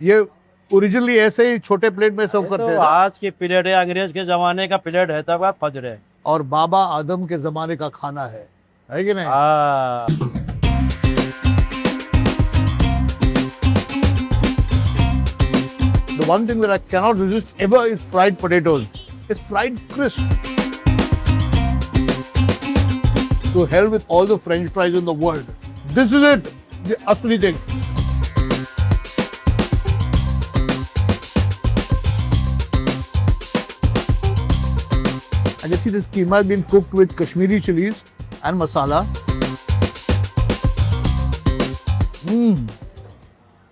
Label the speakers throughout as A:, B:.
A: ये ओरिजिनली ऐसे ही छोटे प्लेट में सर्व करते
B: तो
A: थे ना?
B: आज की पीरियड है, अंग्रेज के जमाने का पीरियड है, तब आप फजर है।
A: और बाबा आदम के जमाने का खाना है कि नहीं?
B: हाँ।
A: The one thing that I cannot resist ever is fried potatoes. It's fried crisp. To hell with all the French fries in the world. This is it, the asli thing. I can see this keema has been cooked with Kashmiri chilies and masala.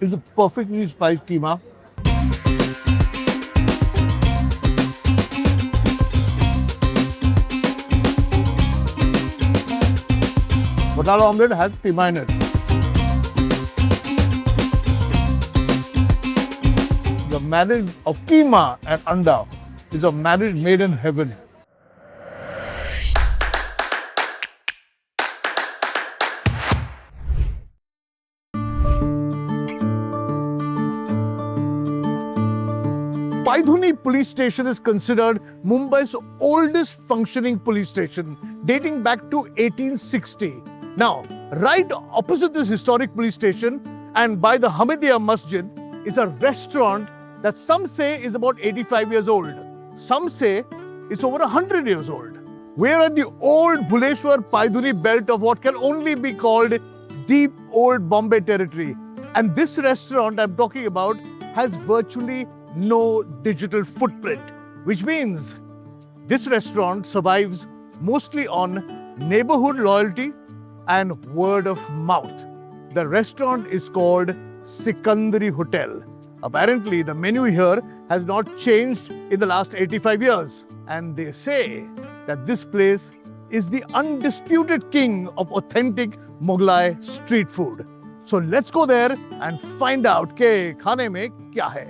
A: It's a perfectly spiced keema. Batala omelette has keema in it. The marriage of keema and anda is a marriage made in heaven. Paidhuni police station is considered Mumbai's oldest functioning police station, dating back to 1860. Now, right opposite this historic police station and by the Hamidiyya Masjid is a restaurant that some say is about 85 years old. Some say it's over 100 years old. We're at the old Bhuleshwar Paidhuni belt of what can only be called deep old Bombay territory. And this restaurant I'm talking about has virtually no digital footprint, which means this restaurant survives mostly on neighborhood loyalty and word of mouth. The restaurant is called Sikandari Hotel. Apparently, the menu here has not changed in the last 85 years. And they say that this place is the undisputed king of authentic Mughlai street food. So let's go there and find out कि खाने में क्या है.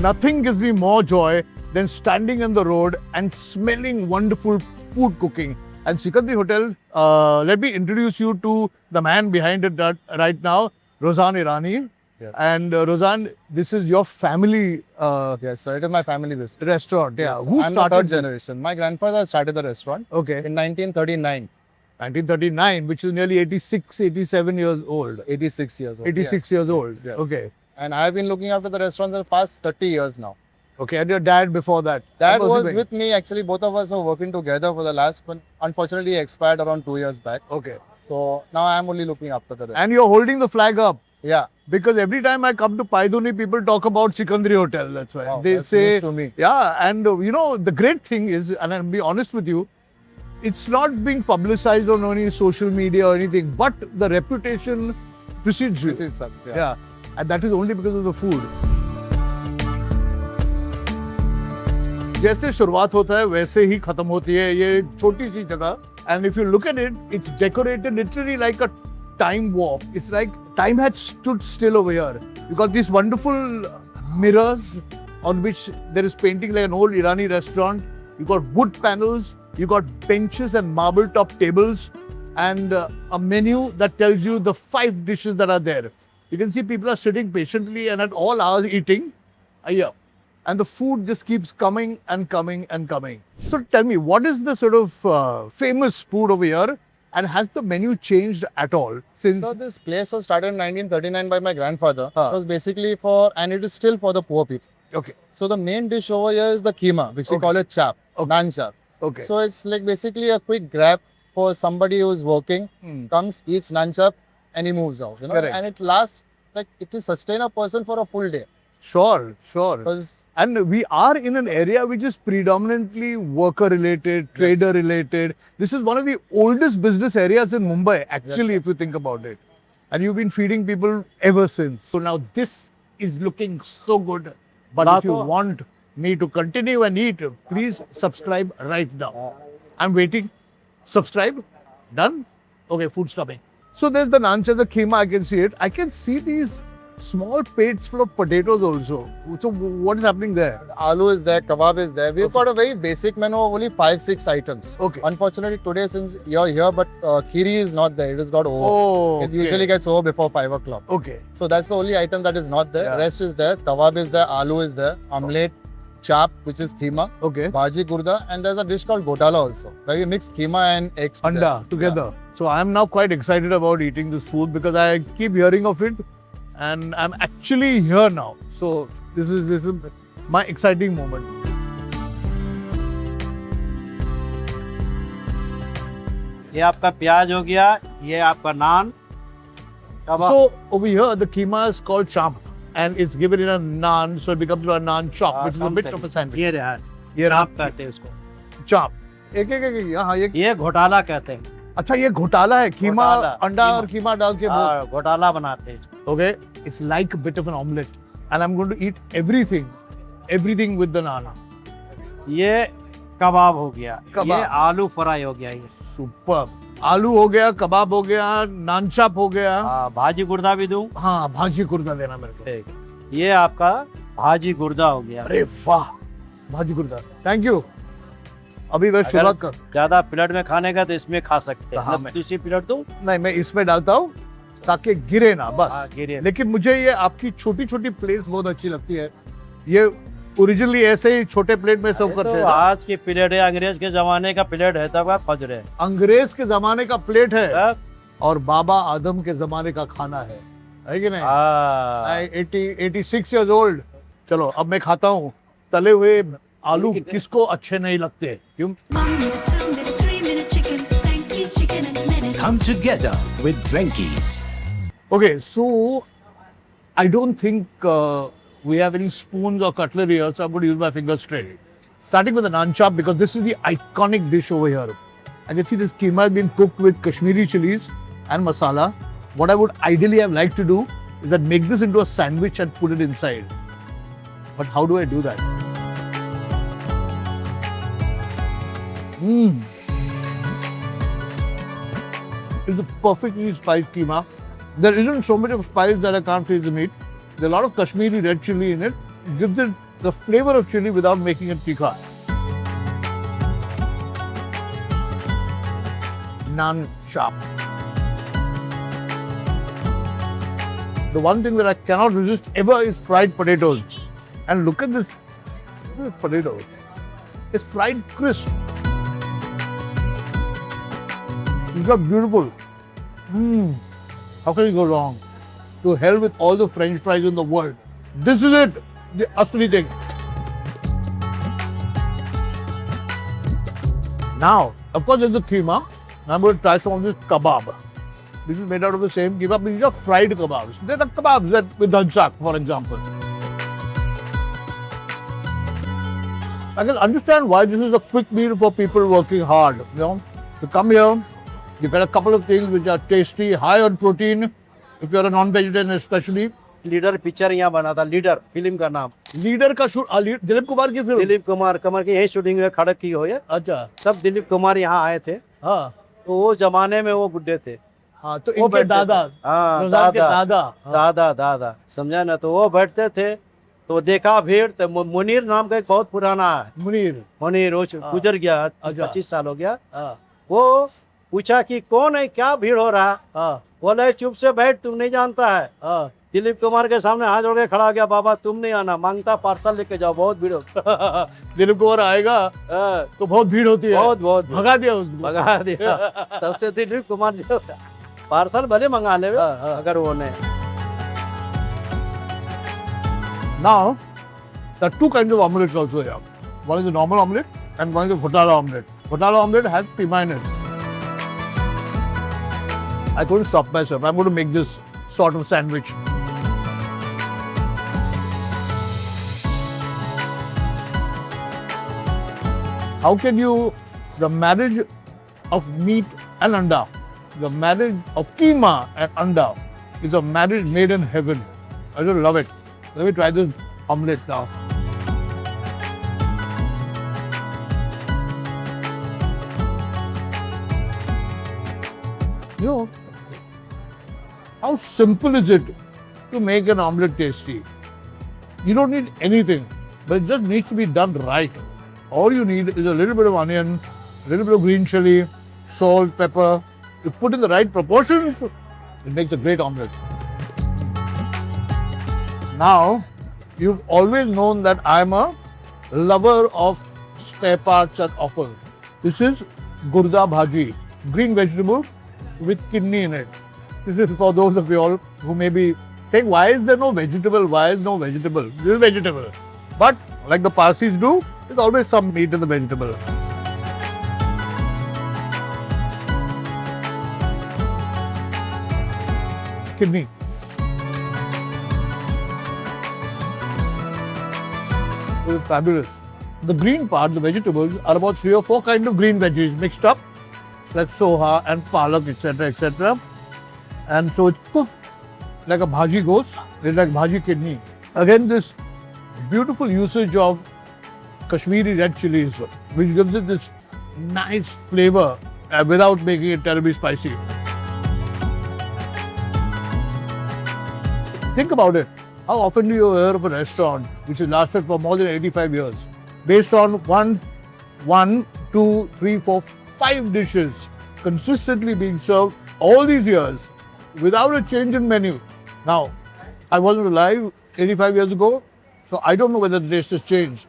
A: Nothing gives me more joy than standing on the road and smelling wonderful food cooking. And Sikandari Hotel, let me introduce you to the man behind it right now, Rozan Irani.
C: Yeah.
A: And Rozan, this is your family
C: Yes, sir. It is my family business.
A: restaurant. Yeah.
C: Yes,
A: Who
C: I'm the
A: started
C: third
A: this?
C: generation. My grandfather started the restaurant
A: Okay.
C: in 1939,
A: 1939, which is nearly 86, 87 years old.
C: 86 years old.
A: 86
C: yes.
A: years old.
C: Yes.
A: Okay.
C: And I have been looking after the restaurant for the past 30 years now.
A: Okay. And your dad before that?
C: Dad
A: What
C: was
A: he doing?
C: with me. Actually, both of us were working together for the last one. Unfortunately, he expired around 2 years back.
A: Okay.
C: So now I am only looking after the restaurant.
A: And you're holding the flag up.
C: Yeah.
A: Because every time I come to Paidhuni, people talk about Sikandari Hotel. That's why.
C: Wow,
A: They
C: that's
A: say,
C: news to me.
A: yeah, and you know, the great thing is, and I'll be honest with you, it's not being publicized on any social media or anything, but the reputation precedes you.
C: This is such, yeah.
A: Yeah, and that is only because of the food. जैसे शुरुआत होता है वैसे ही खत्म होती है ये छोटी सी जगह. And if you look at it, it's decorated literally like a time warp. It's like time had stood still over here. You got these wonderful mirrors on which there is painting like an old Irani restaurant. You got wood panels. You got benches and marble top tables, and a menu that tells you the 5 dishes that are there. You can see people are sitting patiently and at all hours eating. Yeah. And the food just keeps coming and coming and coming. So tell me, what is the sort of famous food over here, and has the menu changed at all since?
C: So this place was started in 1939 by my grandfather.
A: Huh.
C: It was basically for, and it is still for the poor people.
A: Okay,
C: So the main dish over here is the keema, which we
A: Okay.
C: call it chap,
A: Okay.
C: naan chap.
A: okay.
C: So it's like basically a quick grab for somebody who's working, comes, eats naan chap, and he moves out. You know,
A: Correct.
C: and it lasts like it will sustain a person for a full day.
A: Sure, sure.
C: Because
A: And we are in an area which is predominantly worker related, trader related. This is one of the oldest business areas in Mumbai, actually,
C: Yes,
A: if you think about it. And you've been feeding people ever since. So now this is looking so good. But if you
B: Lato-
A: want me to continue and eat, please subscribe right now. I'm waiting. Subscribe. Done? Okay, food's coming. So there's the naan chas, the keema, I can see it. I can see these small plates full of potatoes also. So what is happening there?
C: Aloo is there, kebab is there. We've got a very basic menu of only 5-6 items.
A: Okay.
C: Unfortunately, today since you're here, but kheeri is not there. It has got over.
A: Oh,
C: It usually gets over before 5 o'clock.
A: okay.
C: So that's the only item that is not there.
A: Yeah.
C: Rest is there. Kebab is there. Aloo is there. Omelette, chap, which is keema,
A: Okay.
C: bhaji gurda, and there's a dish called gotala also, where we mix keema and eggs
A: Anda together. So I'm now quite excited about eating this food because I keep hearing of it, and I'm actually here now. So this is my exciting moment.
B: ये आपका प्याज हो गया, ये आपका नान कबाब।
A: So over here, the keema is called champ, and it's given in a naan, so it becomes a naan chop, which is a bit of a sandwich.
B: ये रहा,
A: ये रहा
B: आप कहते हैं इसको।
A: chop. एक हाँ ये
B: ये घोटाला कहते हैं।
A: अच्छा ये घोटाला है कीमा
B: घोटाला,
A: अंडा
B: कीमा।
A: और कीमा डाल के
B: हाँ, घोटाला बनाते हैं इसको।
A: okay it's like a bit of an omelette and I'm going to eat everything with the naan.
B: ये कबाब हो गया,
A: कबाब।
B: ये आलू फ्राई हो गया, ये
A: Superb. आलू हो गया, कबाब हो गया, नान चाप हो गया।
B: भाजी गुर्दा भी दूं।
A: हाँ भाजी कुर्दा देना मेरे को।
B: ठीक। ये आपका भाजी गुर्दा हो गया।
A: अरे वाह भाजी कुर्दा थैंक यू। अभी मैं शुरुआत कर
B: ज्यादा प्लेट में खाने का तो इसमें खा सकते हैं।
A: हाँ,
B: मतलब दूसरी प्लेट दूं?
A: नहीं मैं इसमें डालता हूँ ताकि गिरे ना बस।
B: हाँ, गिरे।
A: लेकिन मुझे ये आपकी छोटी छोटी प्लेट्स बहुत अच्छी लगती है। ये ओरिजिनली ऐसे ही छोटे प्लेट में सर्व करते
B: तो
A: हैं।
B: आज की प्लेट है, अंग्रेज के जमाने का प्लेट है, तब आप फज रहे
A: अंग्रेज के जमाने का प्लेट है
B: हैं।
A: और बाबा आदम के जमाने का खाना है कि नहीं?
B: हाँ।
A: 86 years old. चलो अब मैं खाता हूँ। तले हुए आलू किसको अच्छे नहीं लगते क्यों?
D: 1 minute, 2 minute, 3 minute chicken. Frankie's chicken in a minute.
E: Come together with Drenkies.
A: Okay, so I don't think we have any spoons or cutlery here, so I'm going to use my fingers straight. Starting with the naan chop because this is the iconic dish over here. I can see this keema has been cooked with Kashmiri chilies and masala. What I would ideally have liked to do is that make this into a sandwich and put it inside. But how do I do that? It's a perfectly spiced keema. There isn't so much of spice that I can't taste the meat. There's a lot of Kashmiri red chili in it. It gives it the flavor of chili without making it tikha. Naan chop. The one thing that I cannot resist ever is fried potatoes. And look at this potato. It's fried crisp. These are beautiful. How can you go wrong? To hell with all the French fries in the world. This is it, the asli thing. Now, of course, there's the keema. Now I'm going to try some of this kebab. This is made out of the same keema, but these are fried kebabs. They're the kebabs that with dhansak, for example. I can understand why this is a quick meal for people working hard. You know, to come here, you get a couple of things which are tasty, high on protein. If you're a non-vegetarian, especially.
B: Leader picture यहाँ बना था, leader film का नाम।
A: Leader का shoot Dilip Kumar की film.
B: Dilip Kumar की यही shooting है, खड़क की हो ये।
A: अच्छा
B: तब दिलीप कुमार यहाँ आए थे।
A: हाँ
B: तो वो जमाने में वो बुड्ढे थे।
A: हाँ तो
B: वो
A: इनके
B: बैठते
A: दादा
B: थे। हाँ,
A: रोजान के दादा
B: दादा समझा ना। तो वो बैठते थे तो देखा भीड़। तो मुनीर नाम का एक बहुत पुराना है,
A: मुनीर।
B: मुनीर वो गुजर गया,
A: अच्छा।
B: 25 साल हो गया।
A: हाँ
B: वो पूछा कि कौन है, क्या भीड़ हो रहा?
A: हाँ
B: बोले चुप से बैठ, तुम नहीं जानता है।
A: हाँ
B: दिलीप कुमार के सामने हाथ जोड़ के खड़ा हो गया, बाबा तुम नहीं आना, मांगता पार्सल लेके जाओ, बहुत भीड़ हो।
A: दिलीप कुमार आएगा
B: हाँ,
A: तो बहुत भीड़ होती है।
B: बहुत बहुत भीड़।
A: भगा दिया उसको।
B: भगा दिया। तब से दिलीप कुमार जो पार्सल भले मंगा ले
A: हाँ।
B: अगर वो नहीं।
A: Now, there are two kinds of omelets also here. One is the normal omelette and one is the ghotala omelette. Ghotala omelette has keema in it. I couldn't stop myself. I'm going to make this sort of sandwich. How can you, the marriage of meat and anda, the marriage of keema and anda is a marriage made in heaven. I just love it. Let me try this omelette now. You know, how simple is it to make an omelette tasty. You don't need anything, but it just needs to be done right. All you need is a little bit of onion, a little bit of green chili, salt, pepper. You put in the right proportions, it makes a great omelette. Now, you've always known that I'm a lover of spare parts and offal. This is gurda bhaji, green vegetable with kidney in it. This is for those of you all who may be saying, why is there no vegetable? Why is no vegetable? This is vegetable. But like the Parsis do, there's always some meat in the vegetable. Kidney. It is fabulous. The green part, the vegetables, are about 3 or 4 kinds of green veggies mixed up, like soha and palak, etc., etc. And so it's cooked like a bhaji goes. It's like bhaji kidney. Again, this beautiful usage of Kashmiri red chilies, which gives it this nice flavor without making it terribly spicy. Think about it. How often do you hear of a restaurant which has lasted for more than 85 years based on 1, 2, 3, 4, 5 dishes consistently being served all these years without a change in menu? Now, I wasn't alive 85 years ago, so I don't know whether the taste has changed.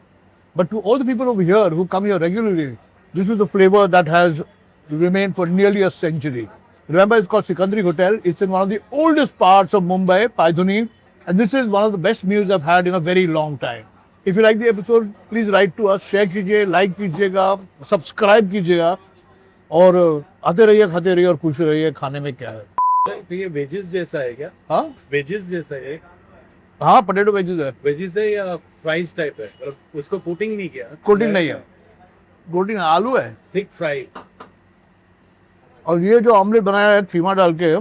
A: But to all the people over here who come here regularly, this is the flavor that has remained for nearly a century. Remember, it's called Sikandri Hotel. It's in one of the oldest parts of Mumbai, Paidhuni. And this is one of the best meals I've had in a very long time. If you like the episode, please write to us, share कीजिए, like कीजिएगा, subscribe कीजिएगा और आते रहिए, खाते रहिए और खुश रहिए। खाने में क्या है?
B: तो ये वेजिस जैसा है क्या?
A: हाँ,
B: वेजिस जैसा है?
A: हाँ, पोटैटो वेजिस है।
B: वेजिस है या फ्राइज टाइप है? मतलब उसको कोटिंग नहीं किया?
A: कोटिंग नहीं है, कोटिंग आलू है।
B: Thick fry.
A: और ये जो ऑमलेट बनाया है कीमा डाल के,